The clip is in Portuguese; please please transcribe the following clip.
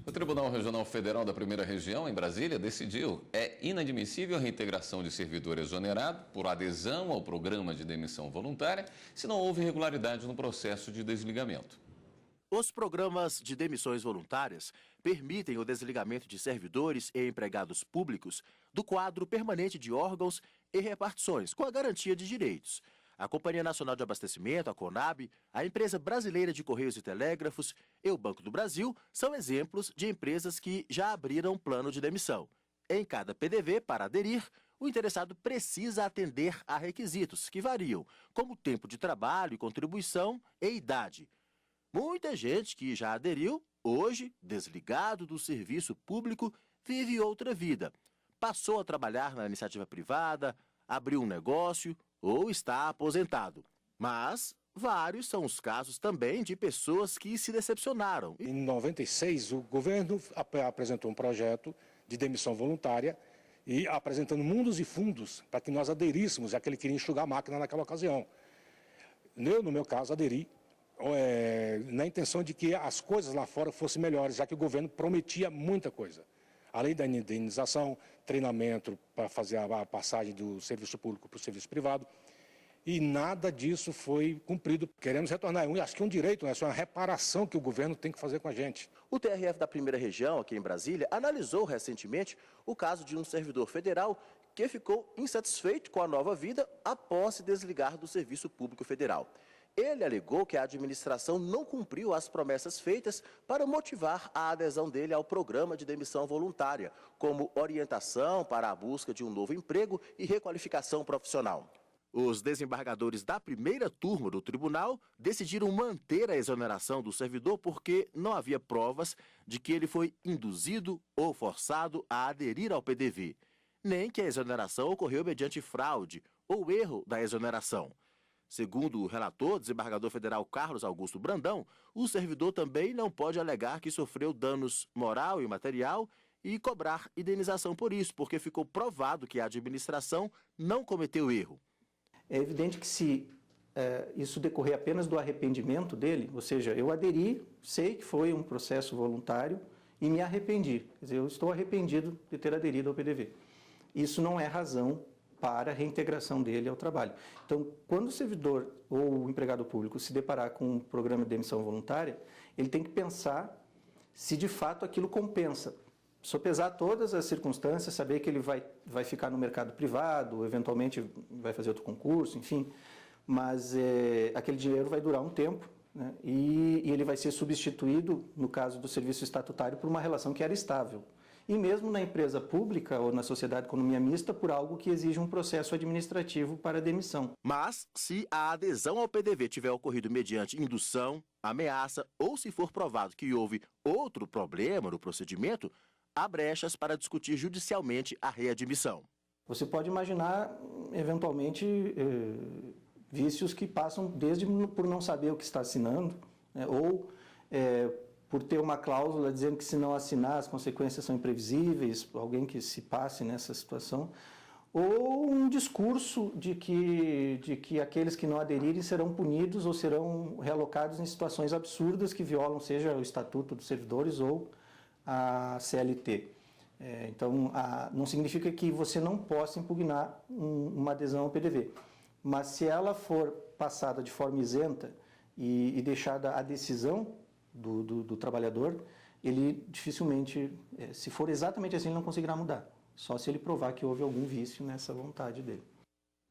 O Tribunal Regional Federal da Primeira Região, em Brasília, decidiu: é inadmissível a reintegração de servidor exonerado por adesão ao programa de demissão voluntária se não houve irregularidade no processo de desligamento. Os programas de demissões voluntárias permitem o desligamento de servidores e empregados públicos do quadro permanente de órgãos e repartições, com a garantia de direitos. A Companhia Nacional de Abastecimento, a CONAB, a Empresa Brasileira de Correios e Telégrafos e o Banco do Brasil são exemplos de empresas que já abriram plano de demissão. Em cada PDV, para aderir, o interessado precisa atender a requisitos que variam, como tempo de trabalho e contribuição e idade. Muita gente que já aderiu, hoje, desligado do serviço público, vive outra vida. Passou a trabalhar na iniciativa privada, abriu um negócio ou está aposentado. Mas vários são os casos também de pessoas que se decepcionaram. Em 96, o governo apresentou um projeto de demissão voluntária e apresentando mundos e fundos para que nós aderíssemos, já que ele queria enxugar a máquina naquela ocasião. Eu, no meu caso, aderi na intenção de que as coisas lá fora fossem melhores, já que o governo prometia muita coisa. Além da indenização, treinamento para fazer a passagem do serviço público para o serviço privado, e nada disso foi cumprido. Queremos retornar. Acho que é um direito, é uma reparação que o governo tem que fazer com a gente. O TRF da Primeira Região, aqui em Brasília, analisou recentemente o caso de um servidor federal que ficou insatisfeito com a nova vida após se desligar do Serviço Público Federal. Ele alegou que a administração não cumpriu as promessas feitas para motivar a adesão dele ao programa de demissão voluntária, como orientação para a busca de um novo emprego e requalificação profissional. Os desembargadores da primeira turma do tribunal decidiram manter a exoneração do servidor porque não havia provas de que ele foi induzido ou forçado a aderir ao PDV, nem que a exoneração ocorreu mediante fraude ou erro da exoneração. Segundo o relator, desembargador federal Carlos Augusto Brandão, o servidor também não pode alegar que sofreu danos moral e material e cobrar indenização por isso, porque ficou provado que a administração não cometeu erro. É evidente que se isso decorrer apenas do arrependimento dele, ou seja, eu aderi, sei que foi um processo voluntário e me arrependi. Quer dizer, eu estou arrependido de ter aderido ao PDV. Isso não é razão para a reintegração dele ao trabalho. Então, quando o servidor ou o empregado público se deparar com um programa de demissão voluntária, ele tem que pensar se de fato aquilo compensa. Sopesar todas as circunstâncias, saber que ele vai ficar no mercado privado, eventualmente vai fazer outro concurso, enfim, mas aquele dinheiro vai durar um tempo, né, e ele vai ser substituído, no caso do serviço estatutário, por uma relação que era estável. E mesmo na empresa pública ou na sociedade de economia mista, por algo que exige um processo administrativo para demissão. Mas, se a adesão ao PDV tiver ocorrido mediante indução, ameaça ou se for provado que houve outro problema no procedimento, há brechas para discutir judicialmente a readmissão. Você pode imaginar, eventualmente, vícios que passam desde por não saber o que está assinando, né, ou por ter uma cláusula dizendo que se não assinar as consequências são imprevisíveis, alguém que se passe nessa situação, ou um discurso de que aqueles que não aderirem serão punidos ou serão realocados em situações absurdas que violam, seja o Estatuto dos Servidores ou a CLT. Então, não significa que você não possa impugnar uma adesão ao PDV, mas se ela for passada de forma isenta e deixada à decisão do trabalhador, ele dificilmente, se for exatamente assim, ele não conseguirá mudar, só se ele provar que houve algum vício nessa vontade dele.